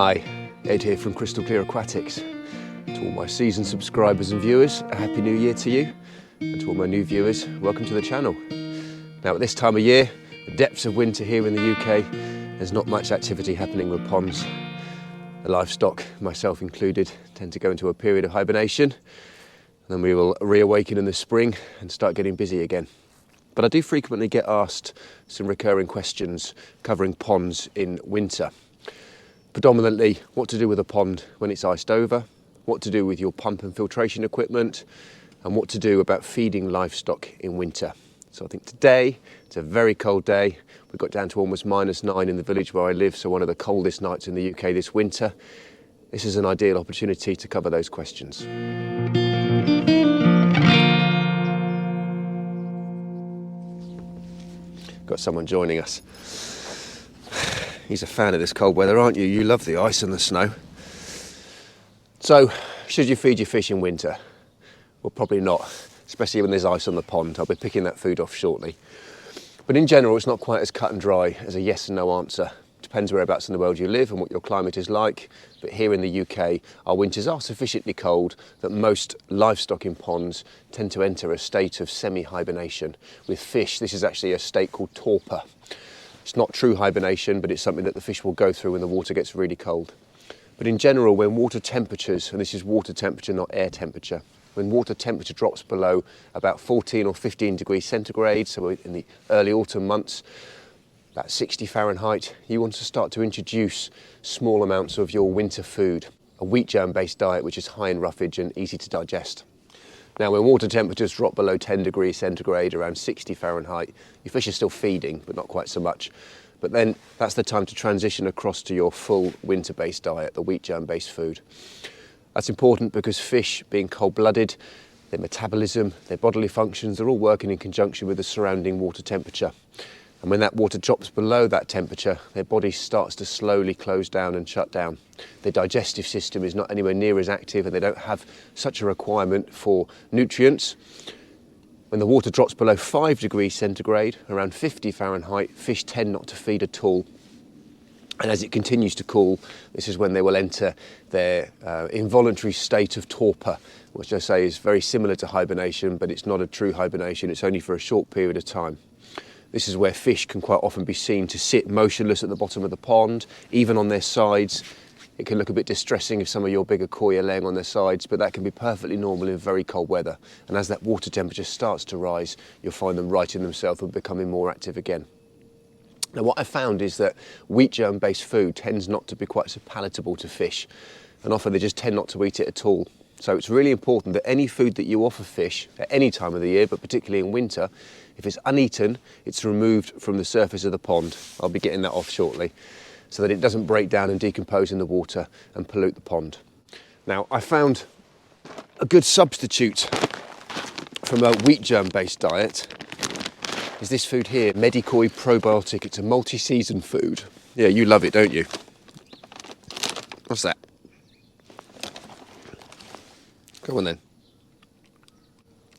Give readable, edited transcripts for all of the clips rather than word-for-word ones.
Hi, Ed here from Crystal Clear Aquatics. To all my seasoned subscribers and viewers, a happy new year to you. And to all my new viewers, welcome to the channel. Now at this time of year, the depths of winter here in the UK, there's not much activity happening with ponds. The livestock, myself included, tend to go into a period of hibernation. Then we will reawaken in the spring and start getting busy again. But I do frequently get asked some recurring questions covering ponds in winter. Predominantly, what to do with a pond when it's iced over, what to do with your pump and filtration equipment, and what to do about feeding livestock in winter. So I think today, it's a very cold day. We got down to almost -9 in the village where I live, so one of the coldest nights in the UK this winter. This is an ideal opportunity to cover those questions. Got someone joining us. He's a fan of this cold weather, aren't you? You love the ice and the snow. So, should you feed your fish in winter? Well, probably not, especially when there's ice on the pond. I'll be picking that food off shortly. But in general, it's not quite as cut and dry as a yes and no answer. Depends whereabouts in the world you live and what your climate is like. But here in the UK, our winters are sufficiently cold that most livestock in ponds tend to enter a state of semi-hibernation. With fish, this is actually a state called torpor. It's not true hibernation, but it's something that the fish will go through when the water gets really cold. But in general, when water temperatures, and this is water temperature, not air temperature, when water temperature drops below about 14 or 15 degrees centigrade, so in the early autumn months, about 60 Fahrenheit, you want to start to introduce small amounts of your winter food, a wheat germ-based diet which is high in roughage and easy to digest. Now, when water temperatures drop below 10 degrees centigrade, around 60 Fahrenheit, your fish are still feeding, but not quite so much. But then that's the time to transition across to your full winter-based diet, the wheat germ-based food. That's important because fish, being cold-blooded, their metabolism, their bodily functions, they're all working in conjunction with the surrounding water temperature. And when that water drops below that temperature, their body starts to slowly close down and shut down. Their digestive system is not anywhere near as active and they don't have such a requirement for nutrients. When the water drops below 5 degrees centigrade, around 50 Fahrenheit, fish tend not to feed at all. And as it continues to cool, this is when they will enter their involuntary state of torpor, which I say is very similar to hibernation, but it's not a true hibernation, it's only for a short period of time. This is where fish can quite often be seen to sit motionless at the bottom of the pond, even on their sides. It can look a bit distressing if some of your bigger koi are laying on their sides, but that can be perfectly normal in very cold weather. And as that water temperature starts to rise, you'll find them righting themselves and becoming more active again. Now, what I found is that wheat germ-based food tends not to be quite so palatable to fish, and often they just tend not to eat it at all. So it's really important that any food that you offer fish at any time of the year, but particularly in winter, if it's uneaten, it's removed from the surface of the pond. I'll be getting that off shortly, so that it doesn't break down and decompose in the water and pollute the pond. Now, I found a good substitute from a wheat germ-based diet is this food here, Medikoi Probiotic. It's a multi-season food. Yeah, you love it, don't you? What's that? Go on then.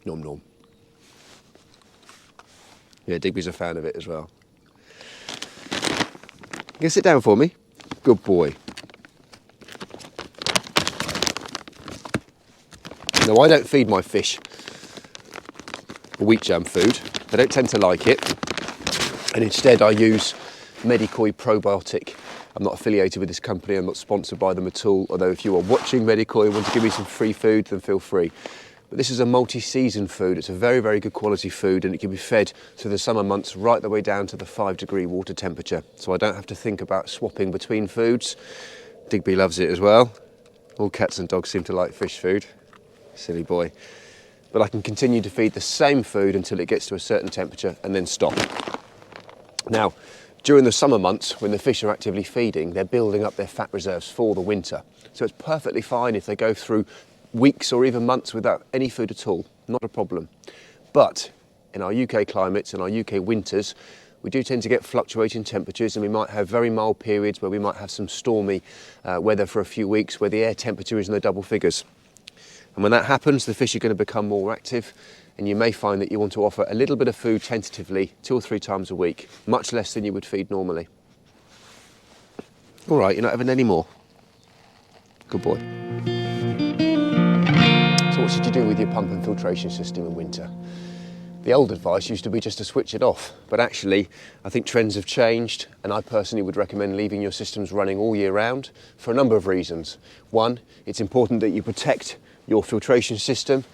Nom nom. Yeah, Digby's a fan of it as well. You can sit down for me. Good boy. Now, I don't feed my fish wheat germ food. They don't tend to like it. And instead I use Medikoi Probiotic. I'm not affiliated with this company, I'm not sponsored by them at all, although if you are watching Medikoi and want to give me some free food, then feel free. But this is a multi-season food. It's a very, very good quality food and it can be fed through the summer months right the way down to the 5-degree water temperature. So I don't have to think about swapping between foods. Digby loves it as well. All cats and dogs seem to like fish food. Silly boy. But I can continue to feed the same food until it gets to a certain temperature and then stop. Now, during the summer months, when the fish are actively feeding, they're building up their fat reserves for the winter. So it's perfectly fine if they go through weeks or even months without any food at all, not a problem. But in our UK climates and our UK winters, we do tend to get fluctuating temperatures and we might have very mild periods where we might have some stormy weather for a few weeks where the air temperature is in the double figures. And when that happens, the fish are going to become more active and you may find that you want to offer a little bit of food tentatively 2 or 3 times a week, much less than you would feed normally. All right, you're not having any more? Good boy. So what should you do with your pump and filtration system in winter? The old advice used to be just to switch it off, but actually I think trends have changed, and I personally would recommend leaving your systems running all year round for a number of reasons. One, it's important that you protect your filtration system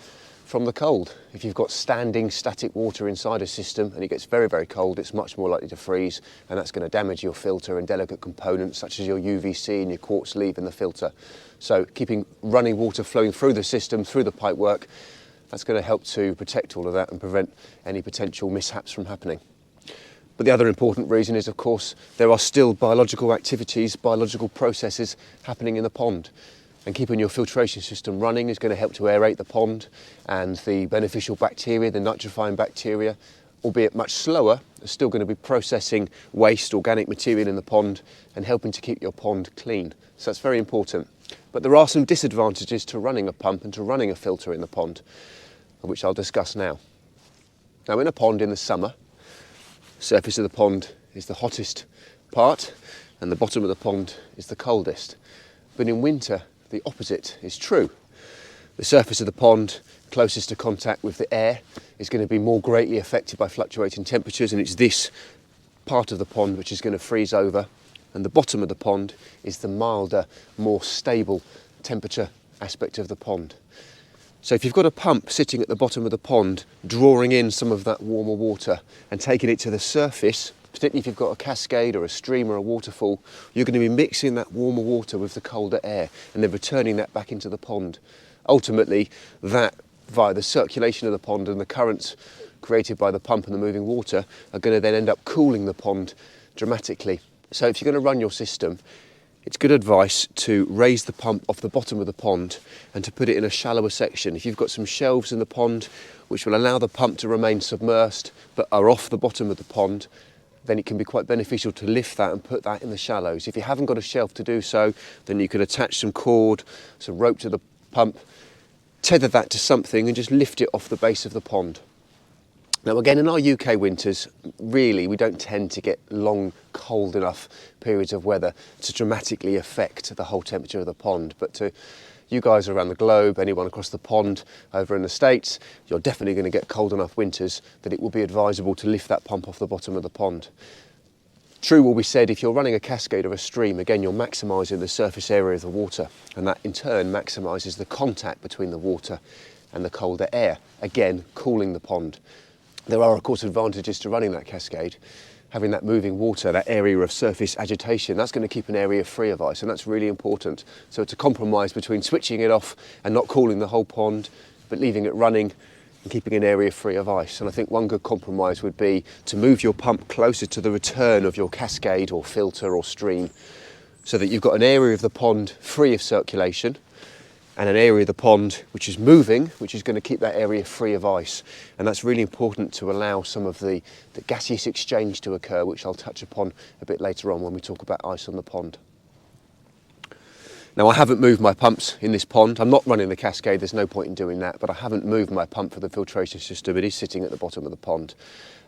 from the cold. If you've got standing static water inside a system and it gets very, very cold, it's much more likely to freeze, and that's going to damage your filter and delicate components such as your UVC and your quartz leaf in the filter. So keeping running water flowing through the system, through the pipework, that's going to help to protect all of that and prevent any potential mishaps from happening. But the other important reason is, of course, there are still biological activities, biological processes happening in the pond. And keeping your filtration system running is going to help to aerate the pond, and the beneficial bacteria, the nitrifying bacteria, albeit much slower, are still going to be processing waste, organic material in the pond and helping to keep your pond clean. So that's very important. But there are some disadvantages to running a pump and to running a filter in the pond, which I'll discuss now. Now, in a pond in the summer, the surface of the pond is the hottest part and the bottom of the pond is the coldest. But in winter, the opposite is true. The surface of the pond closest to contact with the air is going to be more greatly affected by fluctuating temperatures, and it's this part of the pond which is going to freeze over, and the bottom of the pond is the milder, more stable temperature aspect of the pond. So if you've got a pump sitting at the bottom of the pond, drawing in some of that warmer water and taking it to the surface, particularly if you've got a cascade or a stream or a waterfall, you're going to be mixing that warmer water with the colder air and then returning that back into the pond. Ultimately, that, via the circulation of the pond and the currents created by the pump and the moving water, are going to then end up cooling the pond dramatically. So if you're going to run your system, it's good advice to raise the pump off the bottom of the pond and to put it in a shallower section. If you've got some shelves in the pond which will allow the pump to remain submersed but are off the bottom of the pond, then it can be quite beneficial to lift that and put that in the shallows. If you haven't got a shelf to do so, then you could attach some cord, some rope to the pump, tether that to something and just lift it off the base of the pond. Now again, in our UK winters, really we don't tend to get long, cold enough periods of weather to dramatically affect the whole temperature of the pond. But to you guys around the globe, anyone across the pond over in the States, you're definitely going to get cold enough winters that it will be advisable to lift that pump off the bottom of the pond. True will be said, if you're running a cascade or a stream, again, you're maximising the surface area of the water, and that in turn maximises the contact between the water and the colder air, again, cooling the pond. There are, of course, advantages to running that cascade. Having that moving water, that area of surface agitation, that's going to keep an area free of ice, and that's really important. So it's a compromise between switching it off and not cooling the whole pond, but leaving it running and keeping an area free of ice. And I think one good compromise would be to move your pump closer to the return of your cascade or filter or stream, so that you've got an area of the pond free of circulation and an area of the pond which is moving, which is going to keep that area free of ice. And that's really important to allow some of the gaseous exchange to occur, which I'll touch upon a bit later on when we talk about ice on the pond. Now, I haven't moved my pumps in this pond. I'm not running the cascade, there's no point in doing that, but I haven't moved my pump for the filtration system. It is sitting at the bottom of the pond.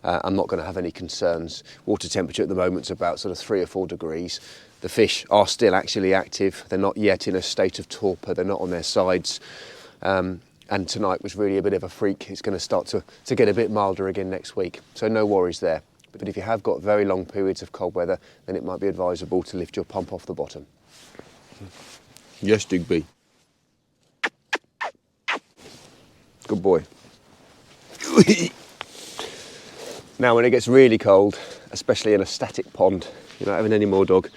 I'm not going to have any concerns. Water temperature at the moment is about sort of 3 or 4 degrees. The fish are still actually active. They're not yet in a state of torpor. They're not on their sides. And tonight was really a bit of a freak. It's going to start to get a bit milder again next week. So no worries there. But if you have got very long periods of cold weather, then it might be advisable to lift your pump off the bottom. Yes, Digby. Good boy. Now, when it gets really cold, especially in a static pond, you're not having any more dog,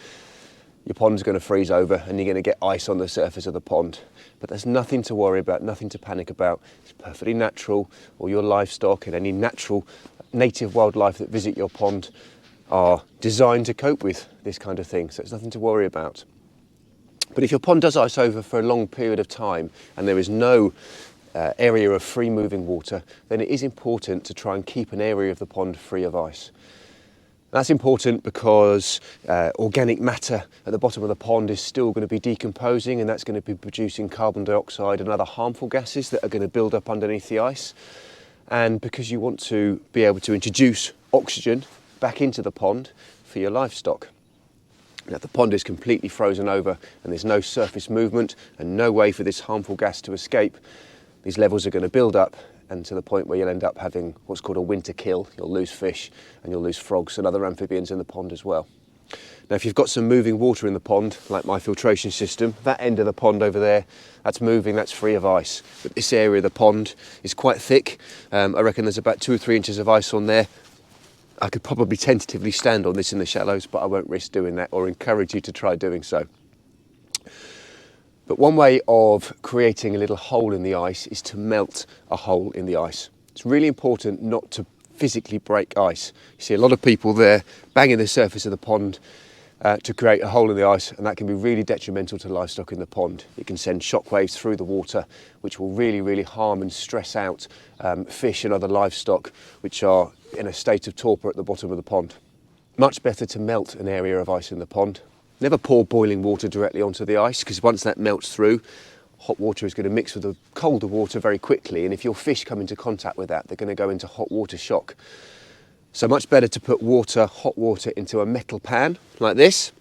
your pond's going to freeze over and you're going to get ice on the surface of the pond. But there's nothing to worry about, nothing to panic about. It's perfectly natural. All your livestock and any natural native wildlife that visit your pond are designed to cope with this kind of thing, so it's nothing to worry about. But if your pond does ice over for a long period of time and there is no area of free moving water, then it is important to try and keep an area of the pond free of ice. That's important because organic matter at the bottom of the pond is still going to be decomposing, and that's going to be producing carbon dioxide and other harmful gases that are going to build up underneath the ice. And because you want to be able to introduce oxygen back into the pond for your livestock. Now, if the pond is completely frozen over and there's no surface movement and no way for this harmful gas to escape, these levels are going to build up, and to the point where you'll end up having what's called a winter kill. You'll lose fish and you'll lose frogs and other amphibians in the pond as well. Now, if you've got some moving water in the pond, like my filtration system, that end of the pond over there, that's moving, that's free of ice. But this area of the pond is quite thick. I reckon there's about 2 or 3 inches of ice on there. I could probably tentatively stand on this in the shallows, but I won't risk doing that or encourage you to try doing so. But one way of creating a little hole in the ice is to melt a hole in the ice. It's really important not to physically break ice. You see a lot of people there banging the surface of the pond to create a hole in the ice, and that can be really detrimental to livestock in the pond. It can send shockwaves through the water, which will really harm and stress out fish and other livestock which are in a state of torpor at the bottom of the pond. Much better to melt an area of ice in the pond. Never pour boiling water directly onto the ice, because once that melts through, hot water is going to mix with the colder water very quickly, and if your fish come into contact with that, they're going to go into hot water shock. So much better to put hot water into a metal pan like this.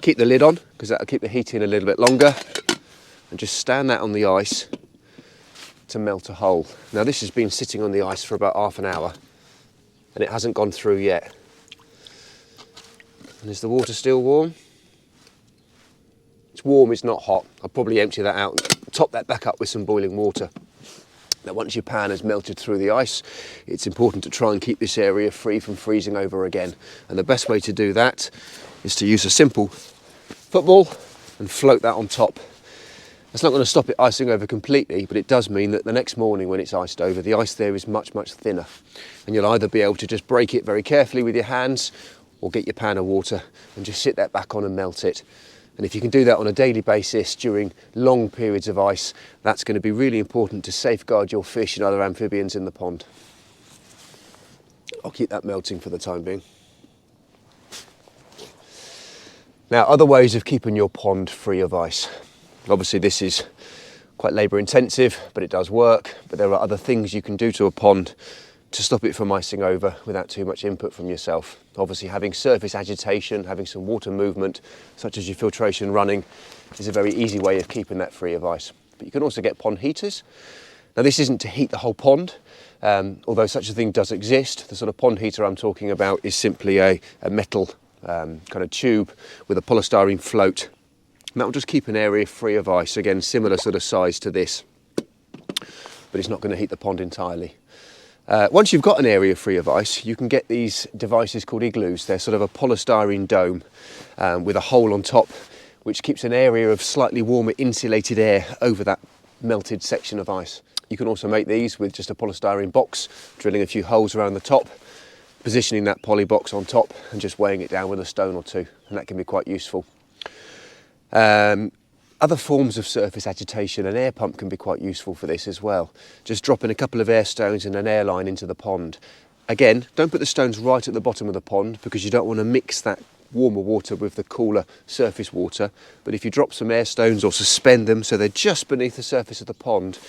Keep the lid on, because that'll keep the heat in a little bit longer, and just stand that on the ice to melt a hole. Now, this has been sitting on the ice for about half an hour and it hasn't gone through yet. And is the water still warm? It's warm, it's not hot. I'll probably empty that out and top that back up with some boiling water. Now, once your pan has melted through the ice, it's important to try and keep this area free from freezing over again. And the best way to do that is to use a simple football and float that on top. That's not going to stop it icing over completely, but it does mean that the next morning when it's iced over, the ice there is much thinner. And you'll either be able to just break it very carefully with your hands, or get your pan of water and just sit that back on and melt it. And if you can do that on a daily basis during long periods of ice, that's going to be really important to safeguard your fish and other amphibians in the pond. I'll keep that melting for the time being. Now, other ways of keeping your pond free of ice. Obviously, this is quite labour intensive, but it does work. But there are other things you can do to a pond to stop it from icing over without too much input from yourself. Obviously, having surface agitation, having some water movement, such as your filtration running, is a very easy way of keeping that free of ice. But you can also get pond heaters. Now, this isn't to heat the whole pond, although such a thing does exist. The sort of pond heater I'm talking about is simply a metal kind of tube with a polystyrene float. And that will just keep an area free of ice. Again, similar sort of size to this, but it's not going to heat the pond entirely. Once you've got an area free of ice, you can get these devices called igloos. They're sort of a polystyrene dome with a hole on top, which keeps an area of slightly warmer insulated air over that melted section of ice. You can also make these with just a polystyrene box, drilling a few holes around the top, positioning that poly box on top and just weighing it down with a stone or two, and that can be quite useful. Other forms of surface agitation, an air pump can be quite useful for this as well. Just dropping a couple of air stones and an air line into the pond. Again, don't put the stones right at the bottom of the pond, because you don't want to mix that warmer water with the cooler surface water. But if you drop some air stones or suspend them so they're just beneath the surface of the pond,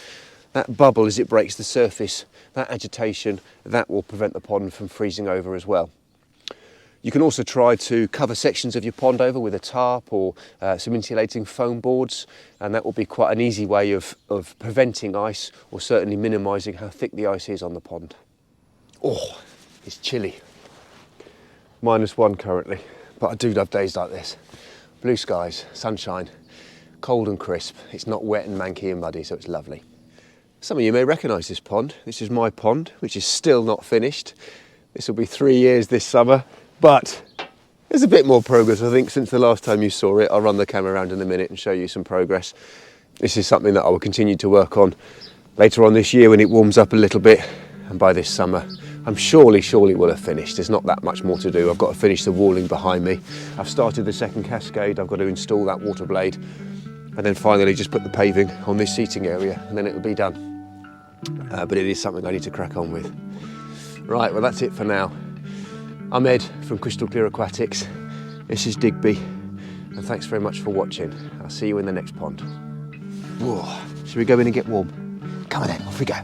that bubble, as it breaks the surface, that agitation, that will prevent the pond from freezing over as well. You can also try to cover sections of your pond over with a tarp or some insulating foam boards, and that will be quite an easy way of preventing ice, or certainly minimising how thick the ice is on the pond. Oh, it's chilly. -1 currently, but I do love days like this. Blue skies, sunshine, cold and crisp. It's not wet and manky and muddy, so it's lovely. Some of you may recognise this pond. This is my pond, which is still not finished. This will be 3 years this summer. But there's a bit more progress, I think, since the last time you saw it. I'll run the camera around in a minute and show you some progress. This is something that I will continue to work on later on this year when it warms up a little bit. And by this summer, I'm surely will have finished. There's not that much more to do. I've got to finish the walling behind me. I've started the second cascade. I've got to install that water blade. And then finally just put the paving on this seating area, and then it'll be done. But it is something I need to crack on with. Right, well, that's it for now. I'm Ed from Crystal Clear Aquatics. This is Digby, and thanks very much for watching. I'll see you in the next pond. Whoa, should we go in and get warm? Come on then, off we go.